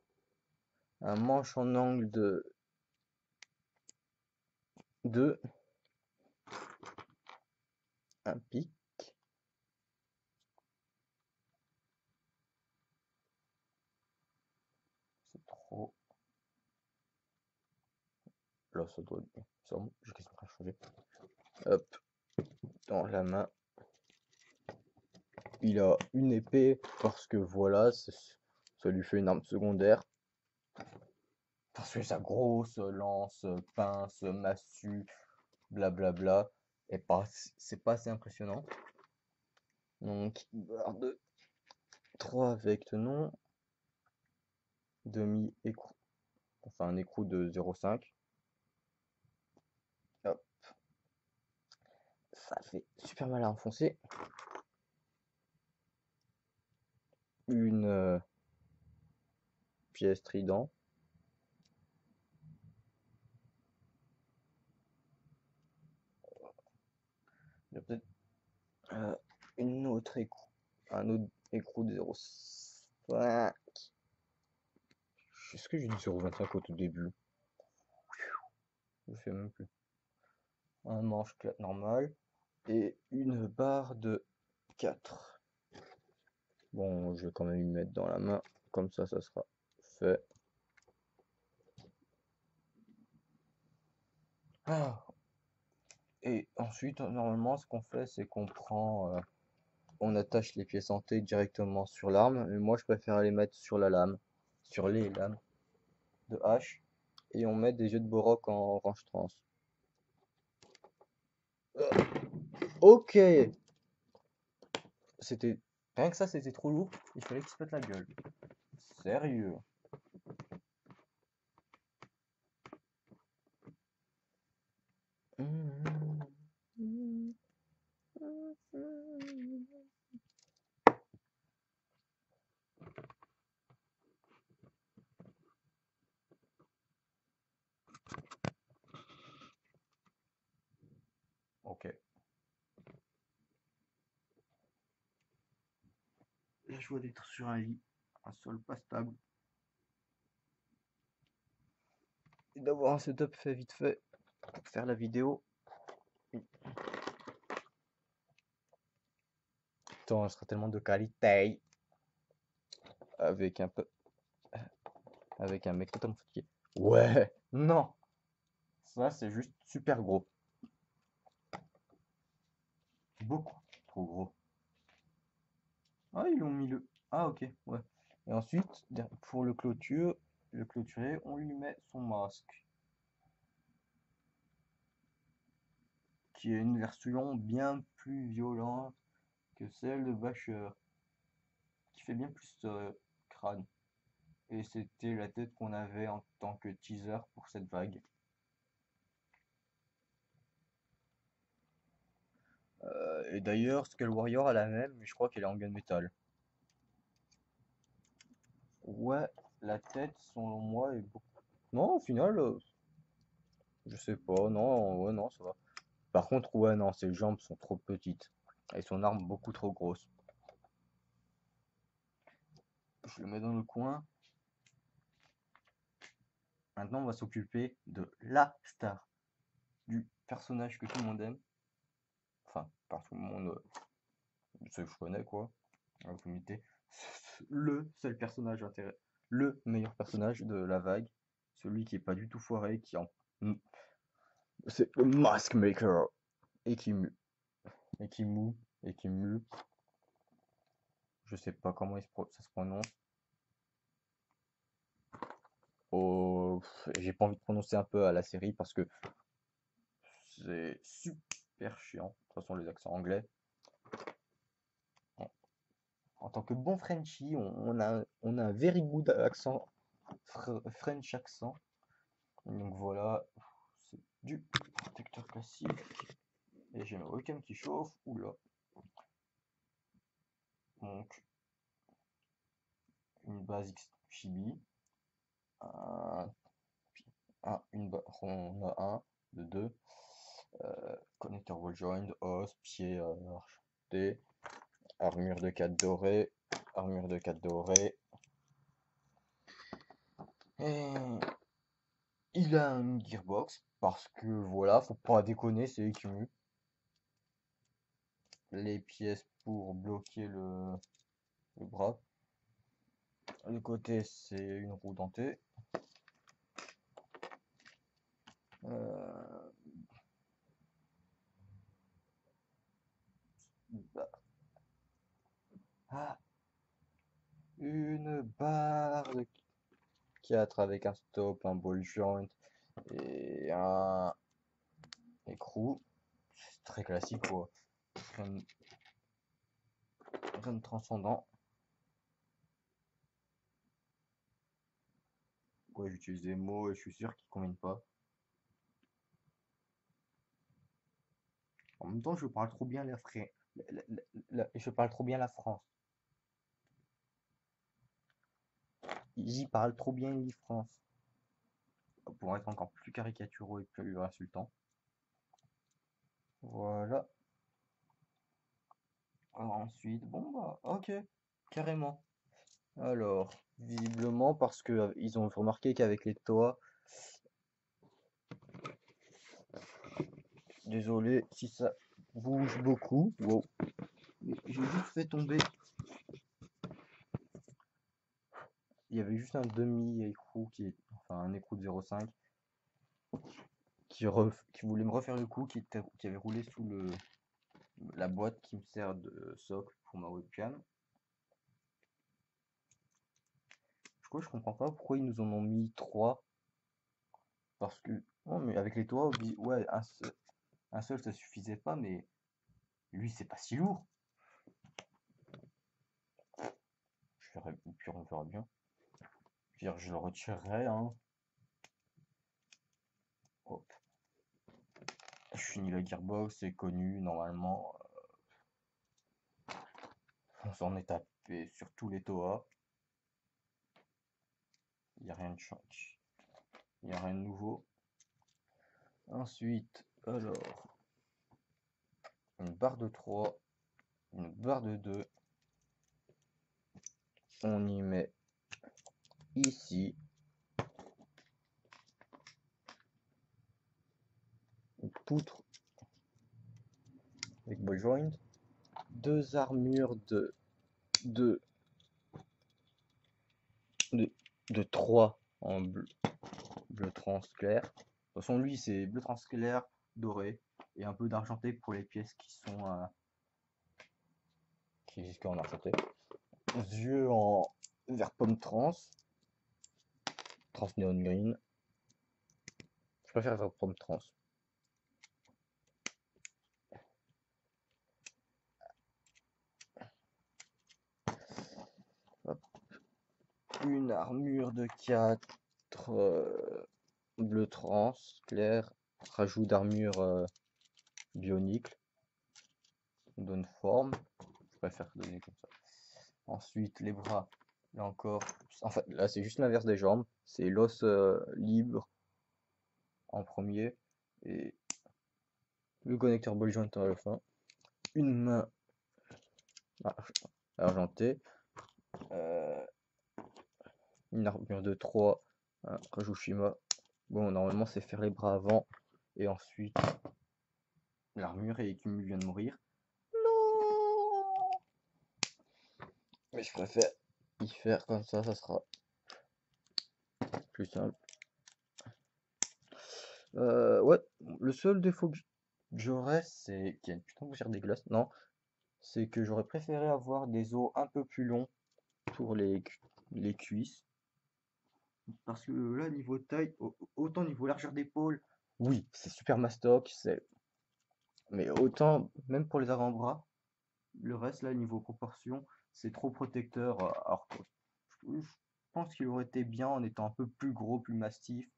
un manche en angle de 2, un pic, Pro. Là, ça doit être bien. C'est bon, j'ai quasiment rien changé. Hop, dans la main. Il a une épée parce que voilà, ça lui fait une arme secondaire. Parce que sa grosse lance, pince, massue, blablabla, et pas, c'est pas assez impressionnant. Donc, barre de 3 avec tenon, demi-écrou, enfin un écrou de 0,5. Hop, ça fait super mal à enfoncer. Une pièce trident. Il y a peut-être une autre écrou, un autre écrou de 0,5. Est-ce que j'ai dit 0,25 au tout début? Je sais même plus. Un manche normal et une barre de 4. Bon, je vais quand même y mettre dans la main, comme ça sera fait. Ah. Et ensuite, normalement, ce qu'on fait, c'est qu'on prend, on attache les pièces en T directement sur l'arme, mais moi je préfère les mettre sur la lame, sur les lames de hache, et on met des jeux de Boroc en range trans. Ok, c'était rien que ça, c'était trop lourd. Il fallait qu'il se pète la gueule. Sérieux. Ok. Là, je vois d'être sur un lit, un sol pas stable. Et d'avoir un setup fait vite fait pour faire la vidéo. Attends, elle sera tellement de qualité. Avec un peu. Avec un mec totalement fatigué. Ouais, non. Ça, c'est juste super gros. Beaucoup trop gros. Ah, ils l'ont mis le. Ah, ok, ouais. Et ensuite, pour le clôturer, on lui met son masque. Qui est une version bien plus violente que celle de Basher. Qui fait bien plus crâne. Et c'était la tête qu'on avait en tant que teaser pour cette vague. Et d'ailleurs, Skull Warrior a la même, mais je crois qu'elle est en gunmetal. Ouais, la tête, selon moi, est beaucoup. Non, au final, je sais pas, non, ouais, non, ça va. Par contre, ouais, non, ses jambes sont trop petites. Et son arme beaucoup trop grosse. Je le mets dans le coin. Maintenant, on va s'occuper de la star. Du personnage que tout le monde aime. Enfin, pas tout le monde, ceux que je connais, quoi. La communauté. Le seul personnage intéressant. Le meilleur personnage de la vague. Celui qui est pas du tout foiré, qui en. C'est le Mask Maker. Et qui mue. Et qui mou. Et qui mue. Je sais pas comment ça se prononce. Oh, j'ai pas envie de prononcer un peu à la série parce que c'est super chiant. De toute façon, les accents anglais. En tant que bon Frenchie, on a un very good accent, French accent. Donc voilà, c'est du protecteur classique. Et j'ai ma webcam qui chauffe. Oula. Donc, une base Chibi. Un, on a un, de deux. Connecteur wall joint, os, pied archeté. Armure de 4 dorée. Armure de 4 dorée. Et il a une gearbox. Parce que voilà, faut pas déconner, c'est écumu. Les pièces pour bloquer le bras. Le côté, c'est une roue dentée. Euh, bah, ah, une barre de 4 avec un stop, un ball joint et un écrou. C'est très classique quoi. Rien, rien de transcendant. Ouais, j'utilise des mots et je suis sûr qu'ils conviennent pas. En même temps, je parle trop bien je parle trop bien la France. J'y parle trop bien l'I-France. Pour être encore plus caricaturaux et plus insultant. Voilà. Ensuite, bon bah, ok, carrément. Alors, visiblement, parce que ils ont remarqué qu'avec les toits, désolé si ça bouge beaucoup. Wow. J'ai juste fait tomber. Il y avait juste un demi-écrou enfin un écrou de 0,5 qui voulait me refaire le coup, qui avait roulé sous la boîte qui me sert de socle pour ma webcam. Du coup, je comprends pas pourquoi ils nous en ont mis 3. Parce que, non, mais avec les toits, ouais, un seul ça suffisait pas, mais lui c'est pas si lourd. Puis on verra bien. Dire, je le retirerai, hein. Hop. Je finis la gearbox, c'est connu, normalement. On s'en est tapé sur tous les toits. Il n'y a rien de change. Il n'y a rien de nouveau. Ensuite, alors, une barre de 3, une barre de 2. On y met ici une poutre avec ball joint, deux armures de, de 3 en bleu trans clair. De toute façon, lui, c'est bleu trans clair, doré, et un peu d'argenté pour les pièces qui sont qui existent en argenté. Yeux en vert pomme trans neon green. Je préfère vert pomme trans. Hop. Une armure de 4 bleu trans clair, rajout d'armure bionicle, donne forme. Je préfère donner comme ça. Ensuite, les bras, là encore, en fait, là c'est juste l'inverse des jambes, c'est l'os libre en premier et le connecteur ball joint à la fin. Une main argentée, une armure de 3, un rajout Shima. Bon, normalement c'est faire les bras avant et ensuite l'armure et Kimu vient de mourir. Non, mais je préfère y faire comme ça sera plus simple. Ouais, le seul défaut que j'aurais, c'est qu'il y a une putain de poussière dégueulasse. Non, c'est que j'aurais préféré avoir des os un peu plus longs pour les cuisses. Parce que là, niveau taille, autant niveau largeur d'épaule, oui, c'est super mastoc, mais autant, même pour les avant-bras, le reste, là, niveau proportion, c'est trop protecteur. Alors que je pense qu'il aurait été bien en étant un peu plus gros, plus massif,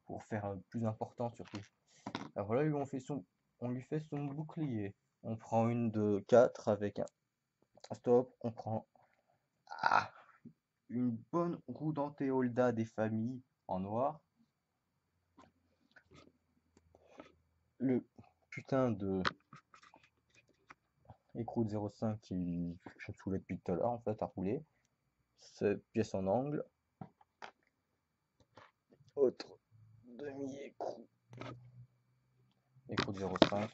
pour faire plus important surtout. Alors là, on lui fait son bouclier. On prend une de 4 avec un stop. On prend une bonne roue dentée Holda des familles en noir. Le putain de écrou de 0,5 qui me saoulait depuis tout à l'heure en fait à rouler. Cette pièce en angle. Autre demi-écrou. Écrou de 0,5.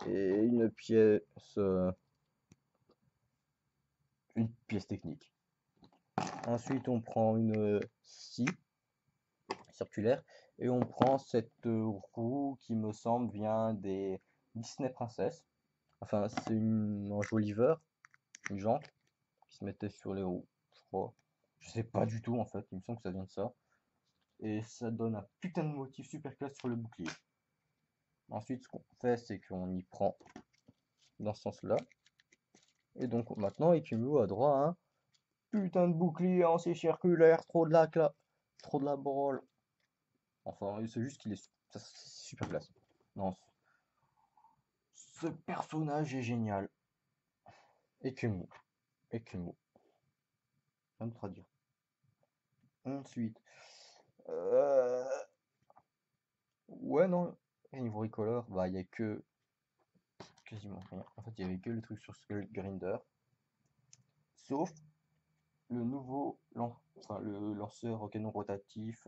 Et une pièce technique. Ensuite, on prend une scie circulaire Et on prend cette roue qui me semble vient des Disney Princess. Enfin, c'est une enjoliveur, une jante qui se mettait sur les roues, je crois. Je sais pas du tout en fait, il me semble que ça vient de ça. Et ça donne un putain de motif super classe sur le bouclier. Ensuite, ce qu'on fait, c'est qu'on y prend dans ce sens-là. Et donc maintenant, Ekimu a droit à un putain de bouclier anti-circulaire, trop de la brole. Enfin, c'est juste qu'il est c'est super classe. Non, ce personnage est génial. Ekimu, Ekimu, rien d'autre à dire. Ensuite, euh, ouais, non, niveau Recolor, bah, il y a que quasiment rien. En fait, il y avait que le truc sur Skull Grinder, sauf enfin, le lanceur au canon rotatif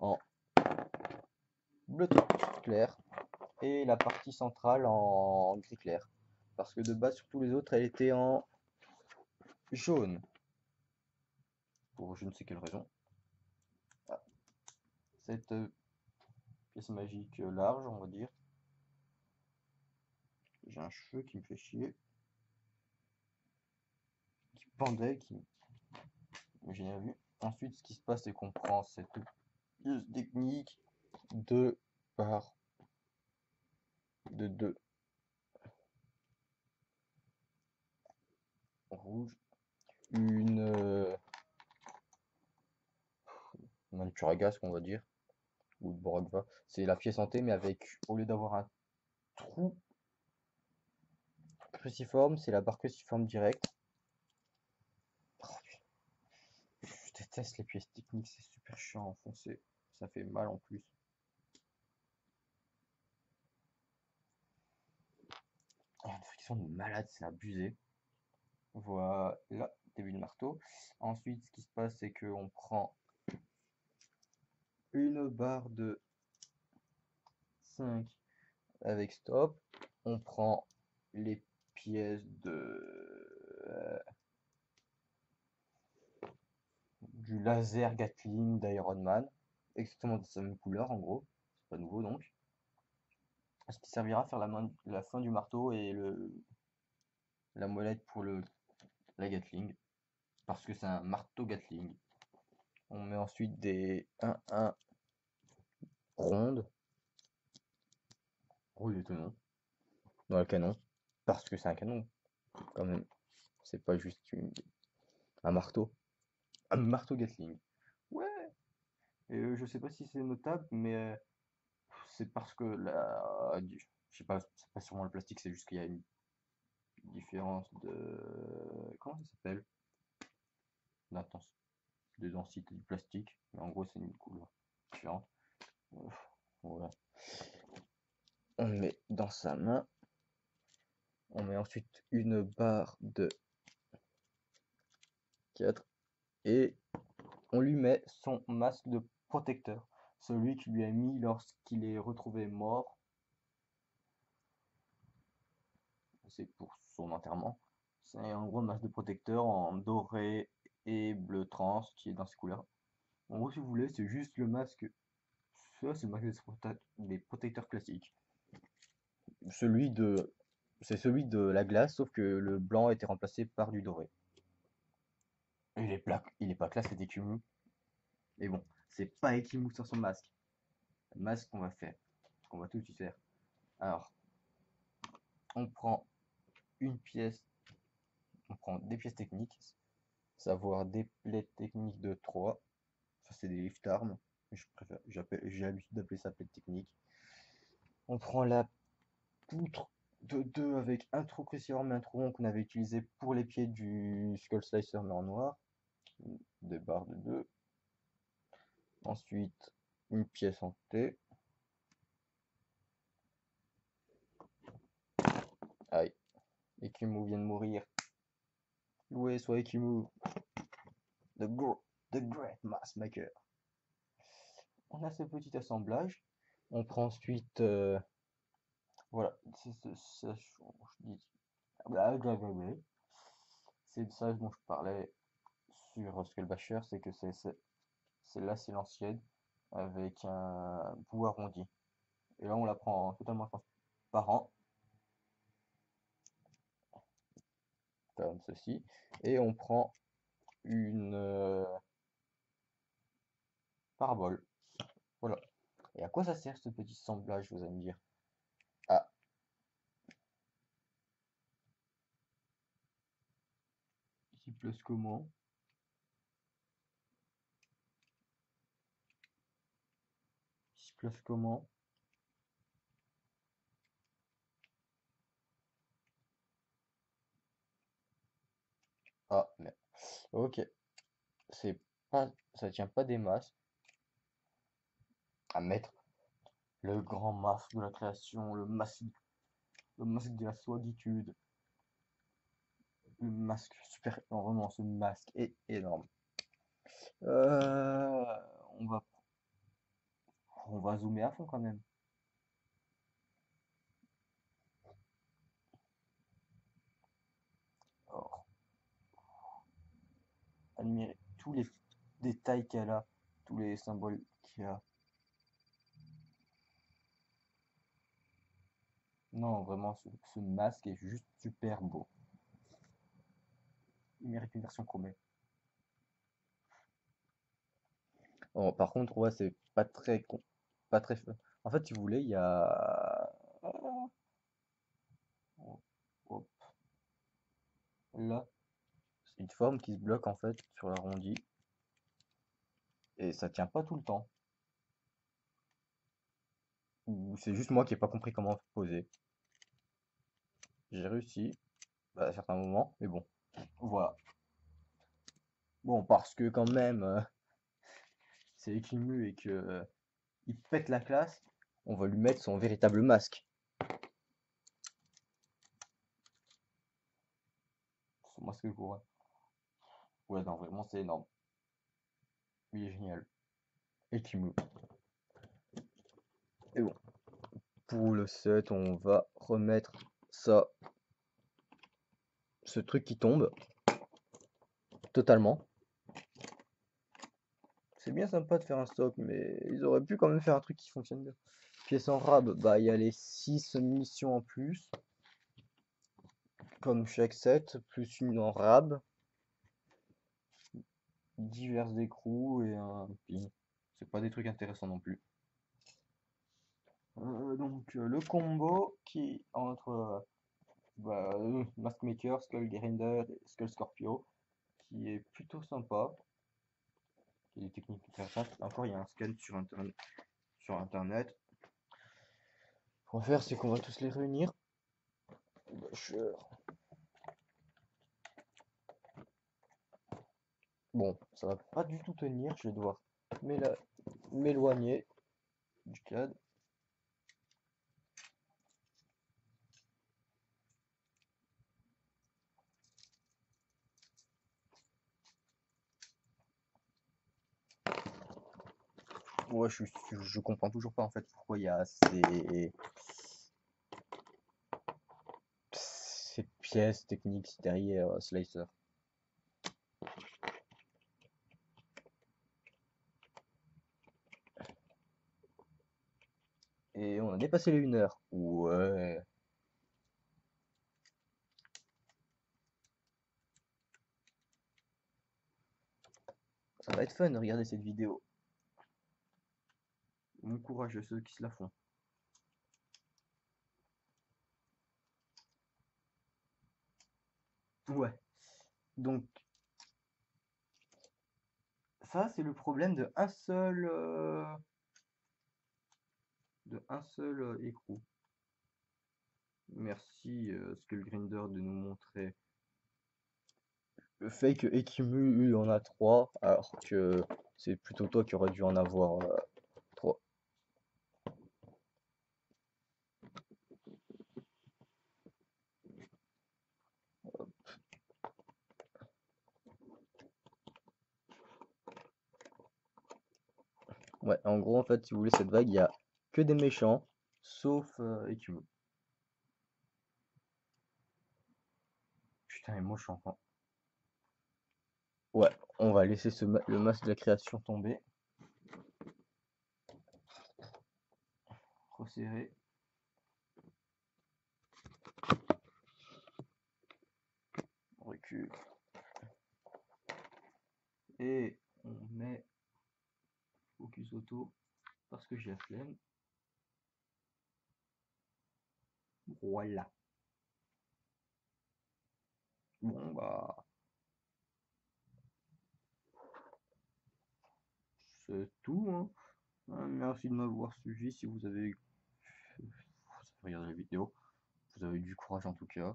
en bleu clair et la partie centrale en gris clair. Parce que de base, sur tous les autres, elle était en jaune, pour je ne sais quelle raison. Ah, cette pièce magique large, on va dire. J'ai un cheveu qui me fait chier, qui pendait, qui... J'ai rien vu. Ensuite, ce qui se passe, c'est qu'on prend cette pièce technique de par de 2 rouge, une manucure à gaz, qu'on va dire, ou de Boragva. C'est la pièce en T, mais avec, au lieu d'avoir un trou cruciforme, c'est la barre cruciforme directe. Oh, je déteste les pièces techniques, c'est super chiant à enfoncer. Ça fait mal en plus. Oh, une friction de malade, c'est abusé. Voilà, début de marteau. Ensuite, ce qui se passe, c'est qu'on prend une barre de 5 avec stop. On prend les pièces du laser Gatling d'Iron Man, exactement de sa même couleur en gros, c'est pas nouveau donc. Ce qui servira à faire la fin du marteau et la molette pour la Gatling, parce que c'est un marteau Gatling. On met ensuite des 1-1 rondes, rouille de tenon, dans le canon, parce que c'est un canon quand même. C'est pas juste un marteau. Un marteau Gatling. Ouais. Et je sais pas si c'est notable, mais c'est parce que je sais pas, c'est pas sûrement le plastique, c'est juste qu'il y a une différence de, comment ça s'appelle? D'intensité, de densité du plastique. Mais en gros, c'est une couleur différente. Voilà. On met dans sa main. On met ensuite une barre de 4 et on lui met son masque de protecteur, celui qu'il lui a mis lorsqu'il est retrouvé mort. C'est pour son enterrement. C'est un gros masque de protecteur en doré et bleu trans qui est dans ces couleurs. En gros, si vous voulez, c'est juste le masque. Ça, c'est le masque des protecteurs classiques. Celui de, c'est celui de la glace, sauf que le blanc a été remplacé par du doré. Et il est pas classe, c'est Ekimu. Mais bon, c'est pas Ekimu sur son masque. Le masque qu'on va faire, qu'on va tout de suite faire. Alors, on prend une pièce, on prend des pièces techniques, savoir des plaies techniques de 3. Ça, c'est des lift arms. J'ai l'habitude d'appeler ça plaie technique. On prend la poutre de 2 avec un trou cruciforme et un trou rond qu'on avait utilisé pour les pieds du Skull Slicer mais en noir. Des barres de 2. Ensuite, une pièce en T. Aïe, Ekimu vient de mourir. Loué soit Ekimu, the Great Mass Maker. On a ce petit assemblage. On prend ensuite, voilà, c'est de ça dont je parlais sur Skullbasher, c'est que celle-là c'est l'ancienne. avec un bout arrondi. Et là, on la prend totalement transparent, comme ceci. Et on prend une parabole. Voilà. Et à quoi ça sert ce petit assemblage, vous allez me dire? Ah, ici place comment? Ici place comment? Ah, merde. Ok, c'est pas, ça tient pas des masses à mettre le grand masque de la création, le masque de la solitude, le masque super, non, vraiment, ce masque est énorme. Euh, on va, on va zoomer à fond quand même. Alors, admirer tous les détails qu'elle a, tous les symboles qu'il y a. Non, vraiment, ce masque est juste super beau. Il mérite une version chromée. Bon, par contre, ouais, c'est pas très, pas très fun. En fait, si vous voulez, il y a hop, là, c'est une forme qui se bloque en fait sur l'arrondi et ça tient pas tout le temps. Ou c'est juste moi qui ai pas compris comment poser. J'ai réussi bah, à certains moments, mais bon, voilà. Bon, parce que quand même, c'est Ekimu et que il pète la classe, on va lui mettre son véritable masque. Son masque courant. Ouais, non, vraiment, c'est énorme. Il est génial. Ekimu. Et bon, pour le set, on va remettre ça, ce truc qui tombe totalement. C'est bien sympa de faire un stock, mais ils auraient pu quand même faire un truc qui fonctionne bien. Pièces en rab, bah il y a les 6 munitions en plus, comme chaque set, plus une en rab, divers écrous et un pin. C'est pas des trucs intéressants non plus. Le combo qui entre Mask Maker, Skull Grinder et Skull Scorpio, qui est plutôt sympa, qui a des techniques intéressantes. Encore il y a un scan sur internet. Ce qu'on va faire, c'est qu'on va tous les réunir. Bon, ça va pas du tout tenir, je vais devoir m'éloigner du cadre. Ouais, je comprends toujours pas en fait pourquoi il y a ces pièces techniques derrière Slicer. Et on a dépassé les 1 heure. Ouais. Ça va être fun de regarder cette vidéo. Bon courage à ceux qui se la font. Ouais. Donc, ça, c'est le problème de un seul écrou. Merci Skull Grinder de nous montrer le fait que Ekimu en a 3, alors que c'est plutôt toi qui aurais dû en avoir 3. Ouais, en gros, en fait, si vous voulez, cette vague, il y a que des méchants, sauf Ekimu. Putain, et moi, je suis encore... Ouais, on va laisser le masque de la création tomber. resserrer. On recule. Et on met focus auto parce que j'ai la flemme. Voilà. Bon bah c'est tout, hein. Merci de m'avoir suivi. Si vous avez regardé la vidéo, vous avez eu du courage en tout cas.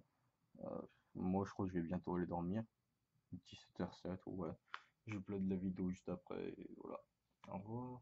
Moi je crois que je vais bientôt aller dormir. 17h07, ouais. Je upload la vidéo juste après et voilà. Au revoir.